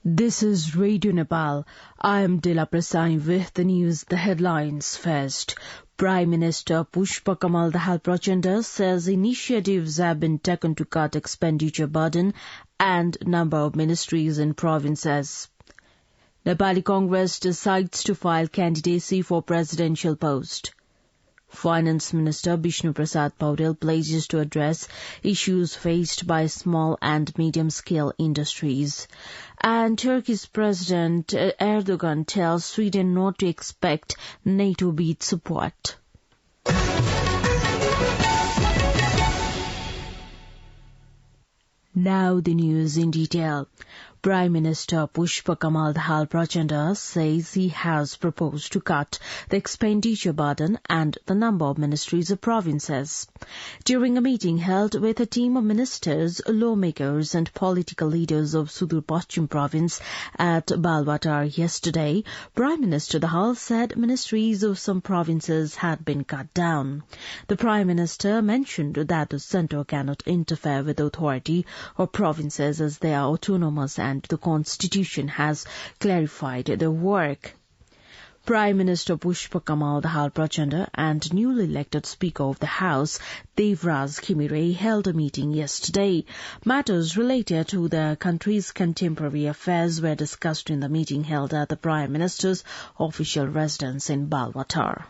This is Radio Nepal. I am Dila Prasai with the news, the headlines first. Prime Minister Pushpa Kamal Dahal Prachanda says initiatives have been taken to cut expenditure burden and number of ministries in provinces. Nepali Congress decides to file candidacy for presidential post. Finance Minister Bishnu Prasad Paudel pledges to address issues faced by small and medium-scale industries. And Turkey's President Erdogan tells Sweden not to expect NATO-backed support. Now the news in detail. Prime Minister Pushpa Kamal Dahal Prachanda says he has proposed to cut the expenditure burden and the number of ministries of provinces. During a meeting held with a team of ministers, lawmakers and political leaders of Sudur Paschim province at Balwatar yesterday, Prime Minister Dahal said ministries of some provinces had been cut down. The Prime Minister mentioned that the centre cannot interfere with authority or provinces as they are autonomous and the Constitution has clarified their work. Prime Minister Pushpa Kamal Dahal Prachanda and newly elected Speaker of the House, Devraj Khimire, held a meeting yesterday. Matters related to the country's contemporary affairs were discussed in the meeting held at the Prime Minister's official residence in Balwatar.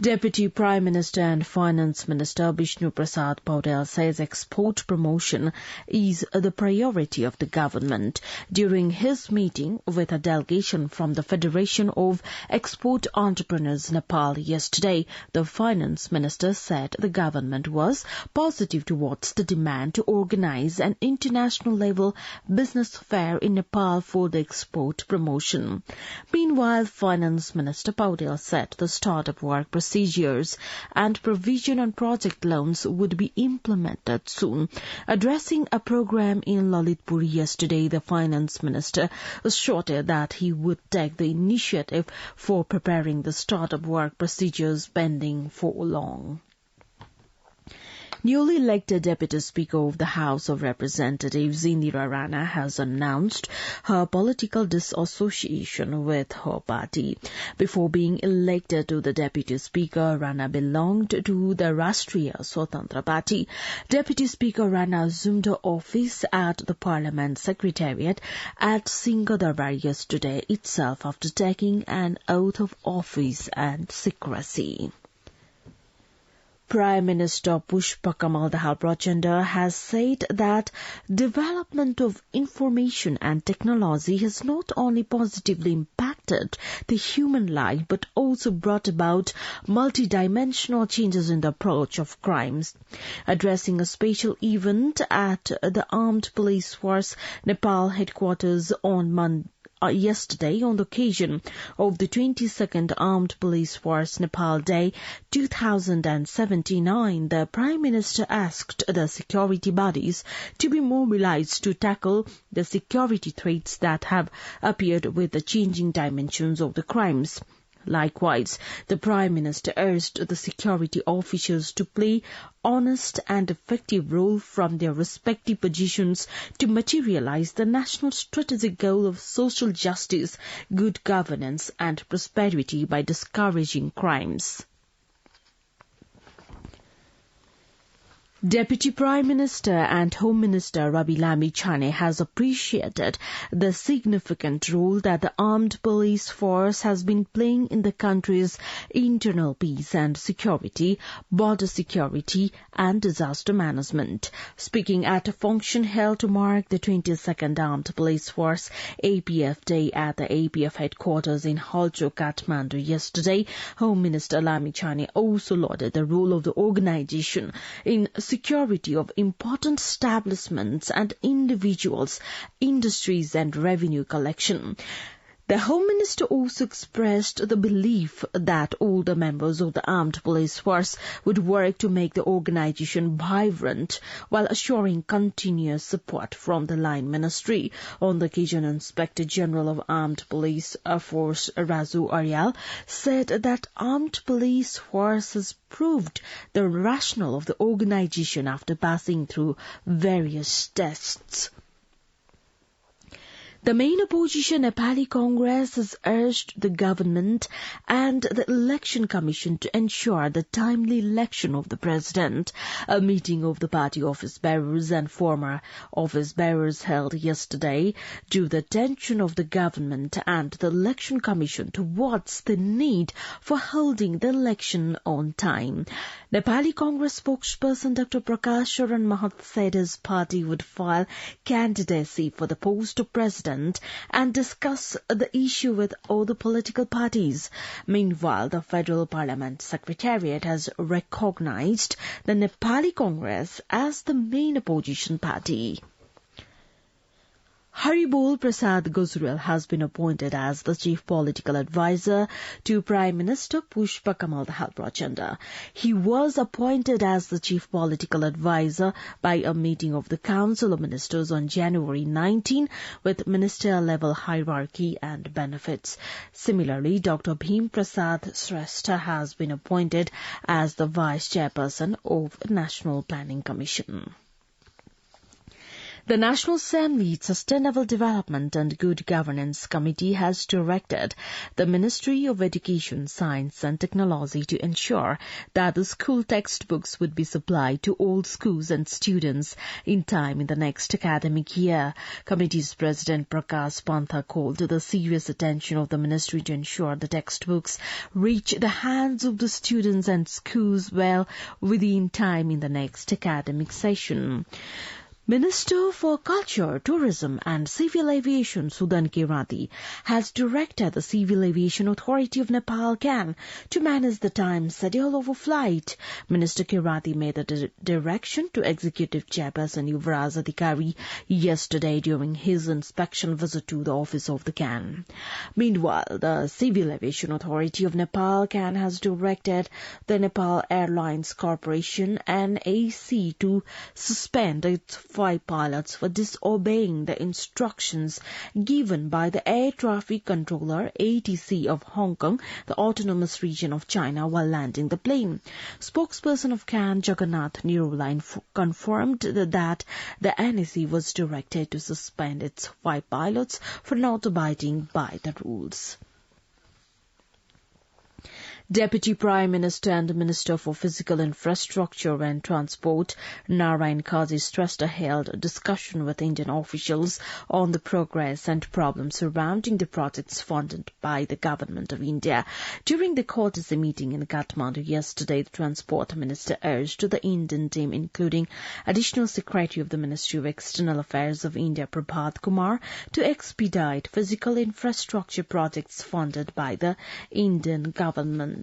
Deputy Prime Minister and Finance Minister Bishnu Prasad Paudel says export promotion is the priority of the government. During his meeting with a delegation from the Federation of Export Entrepreneurs Nepal yesterday, the Finance Minister said the government was positive towards the demand to organize an international-level business fair in Nepal for the export promotion. Meanwhile, Finance Minister Paudel said the start-up work procedures and provision on project loans would be implemented soon. Addressing a program in Lalitpur yesterday, the Finance Minister assured that he would take the initiative for preparing the start-up work procedures pending for long. Newly elected Deputy Speaker of the House of Representatives, Indira Rana, has announced her political disassociation with her party. Before being elected to the Deputy Speaker, Rana belonged to the Rashtriya Swatantra Party. Deputy Speaker Rana assumed her office at the Parliament Secretariat at Singh Durbar yesterday itself after taking an oath of office and secrecy. Prime Minister Pushpa Kamal Dahal Prachanda has said that development of information and technology has not only positively impacted the human life but also brought about multidimensional changes in the approach of crimes. Addressing a special event at the Armed Police Force Nepal headquarters on yesterday on the occasion of the 22nd Armed Police Force Nepal Day 2079, the Prime Minister asked the security bodies to be mobilized to tackle the security threats that have appeared with the changing dimensions of the crimes. Likewise, the Prime Minister urged the security officials to play honest and effective role from their respective positions to materialize the national strategic goal of social justice, good governance and prosperity by discouraging crimes. Deputy Prime Minister and Home Minister Ravi Lammichhane has appreciated the significant role that the armed police force has been playing in the country's internal peace and security, border security and disaster management. Speaking at a function held to mark the 22nd Armed Police Force APF Day at the APF headquarters in Halcho, Kathmandu yesterday, Home Minister Lammichhane also lauded the role of the organization in security of important establishments and individuals, industries and revenue collection. The Home Minister also expressed the belief that all the members of the Armed Police Force would work to make the organization vibrant while assuring continuous support from the Line Ministry. On the occasion, Inspector General of Armed Police Force Raju Aryal said that Armed Police Force has proved the rationale of the organization after passing through various tests. The main opposition, Nepali Congress, has urged the government and the Election Commission to ensure the timely election of the president. A meeting of the party office bearers and former office bearers held yesterday drew the attention of the government and the Election Commission towards the need for holding the election on time. Nepali Congress spokesperson Dr. Prakash Sharan Mahat said his party would file candidacy for the post of president and discuss the issue with all the political parties. Meanwhile, the Federal Parliament Secretariat has recognized the Nepali Congress as the main opposition party. Haribol Prasad Gujral has been appointed as the chief political advisor to Prime Minister Pushpa Kamal Dahal Prachanda. He was appointed as the chief political advisor by a meeting of the Council of Ministers on January 19 with minister-level hierarchy and benefits. Similarly, Dr. Bhim Prasad Shrestha has been appointed as the vice chairperson of the National Planning Commission. The National Assembly Sustainable Development and Good Governance Committee has directed the Ministry of Education, Science and Technology to ensure that the school textbooks would be supplied to all schools and students in time in the next academic year. Committee's President Prakash Pantha called to the serious attention of the Ministry to ensure the textbooks reach the hands of the students and schools well within time in the next academic session. Minister for Culture, Tourism and Civil Aviation Sudan Kirati has directed the Civil Aviation Authority of Nepal CAN to manage the time schedule of a flight. Minister Kirati made the direction to Executive Chairperson Yuvraj Adhikari yesterday during his inspection visit to the office of the CAN. Meanwhile, the Civil Aviation Authority of Nepal CAN has directed the Nepal Airlines Corporation NAC to suspend its 5 pilots for disobeying the instructions given by the Air Traffic Controller ATC of Hong Kong, the Autonomous Region of China, while landing the plane. Spokesperson of CAN, Jagannath Niruline, confirmed that the NAC was directed to suspend its 5 pilots for not abiding by the rules. Deputy Prime Minister and Minister for Physical Infrastructure and Transport Narayan Kazi Shrestha held a discussion with Indian officials on the progress and problems surrounding the projects funded by the Government of India. During the courtesy meeting in Kathmandu yesterday, the Transport Minister urged the Indian team, including Additional Secretary of the Ministry of External Affairs of India Prabhat Kumar, to expedite physical infrastructure projects funded by the Indian government.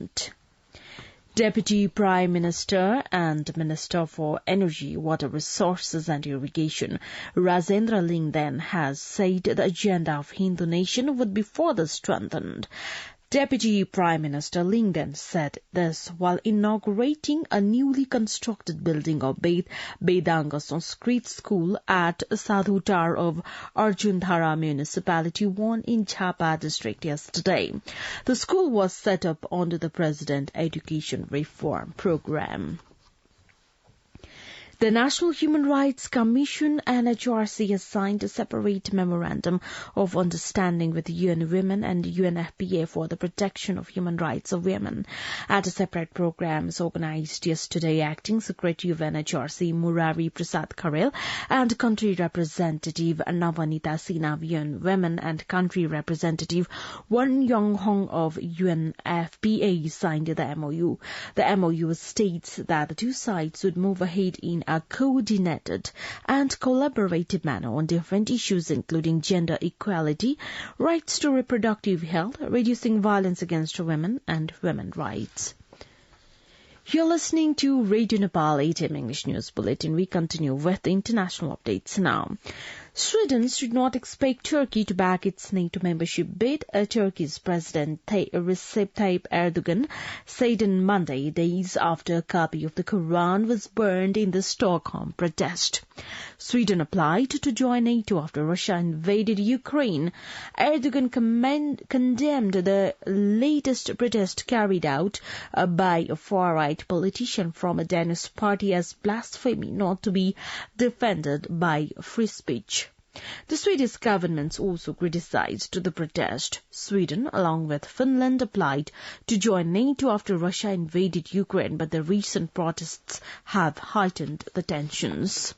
Deputy Prime Minister and Minister for Energy, Water Resources and Irrigation, Rajendra Lingden, has said the agenda of Hindu nation would be further strengthened. Deputy Prime Minister Lingden said this while inaugurating a newly constructed building of Bedanga Sanskrit School at Sadhutar of Arjundhara Municipality 1 in Chapa district yesterday. The school was set up under the President Education Reform Program. The National Human Rights Commission and HRC has signed a separate memorandum of understanding with UN Women and UNFPA for the protection of human rights of women. At a separate program organized yesterday, Acting Secretary of NHRC Murari Prasad Karel and Country Representative Navanita Sinha of UN Women and Country Representative Wan Yong Hong of UNFPA signed the MOU. The MOU states that the two sides would move ahead in a coordinated and collaborative manner on different issues including gender equality, rights to reproductive health, reducing violence against women, and women's rights. You're listening to Radio Nepal 8 AM English News Bulletin. We continue with the international updates now. Sweden should not expect Turkey to back its NATO membership bid, Turkey's President Recep Tayyip Erdogan said on Monday, days after a copy of the Quran was burned in the Stockholm protest. Sweden applied to join NATO after Russia invaded Ukraine. Erdogan condemned the latest protest carried out by a far-right politician from a Danish party as blasphemy not to be defended by free speech. The Swedish government also criticized the protest. Sweden, along with Finland, applied to join NATO after Russia invaded Ukraine, but the recent protests have heightened the tensions.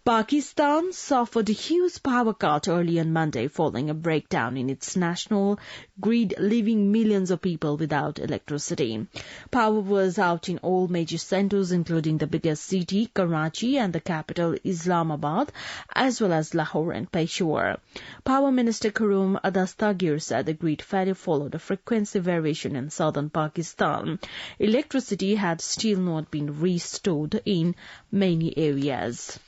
Pakistan suffered a huge power cut early on Monday following a breakdown in its national grid, leaving millions of people without electricity. Power was out in all major centres, including the biggest city, Karachi, and the capital, Islamabad, as well as Lahore and Peshawar. Power Minister Karum Adastagir said the grid failure followed a frequency variation in southern Pakistan. Electricity had still not been restored in many areas.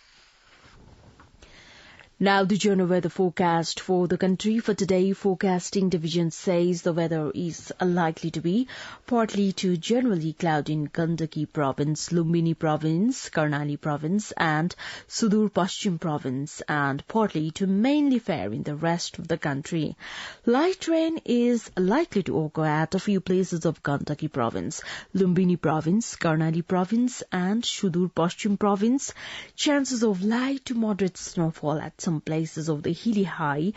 Now the general weather forecast for the country for today. Forecasting division says the weather is likely to be partly to generally cloudy in Gandaki province, Lumbini province, Karnali province and Sudur Paschim province, and partly to mainly fair in the rest of the country. Light rain is likely to occur at a few places of Gandaki province, Lumbini province, Karnali province and Sudur Paschim province. Chances of light to moderate snowfall at some places of the hilly high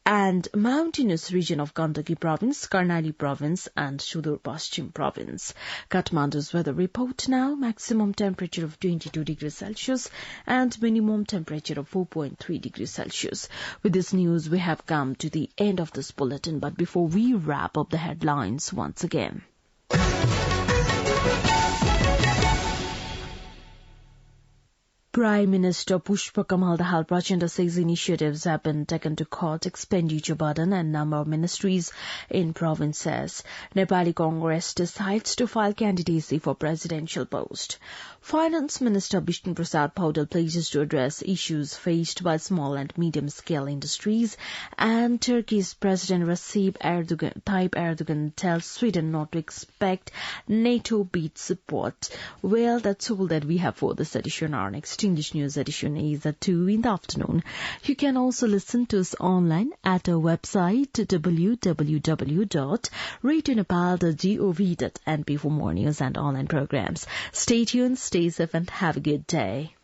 and mountainous region of Gandaki province, Karnali province and Sudur Paschim province. Kathmandu's weather report now. Maximum temperature of 22 degrees Celsius and minimum temperature of 4.3 degrees Celsius. With this news, we have come to the end of this bulletin, but before we wrap up the headlines once again. Prime Minister Pushpa Kamal Dahal Prachanda says initiatives have been taken to cut expenditure burden and number of ministries in provinces. Nepali Congress decides to file candidacy for presidential post. Finance Minister Vishnu Prasad Paudel pledges to address issues faced by small and medium-scale industries, and Turkey's President Tayyip Erdogan tells Sweden not to expect NATO-backed support. Well, that's all that we have for this edition. Our next English news edition is at 2 in the afternoon. You can also listen to us online at our website www.radionepal.gov.np for more news and online programs. Stay tuned, stay safe and have a good day.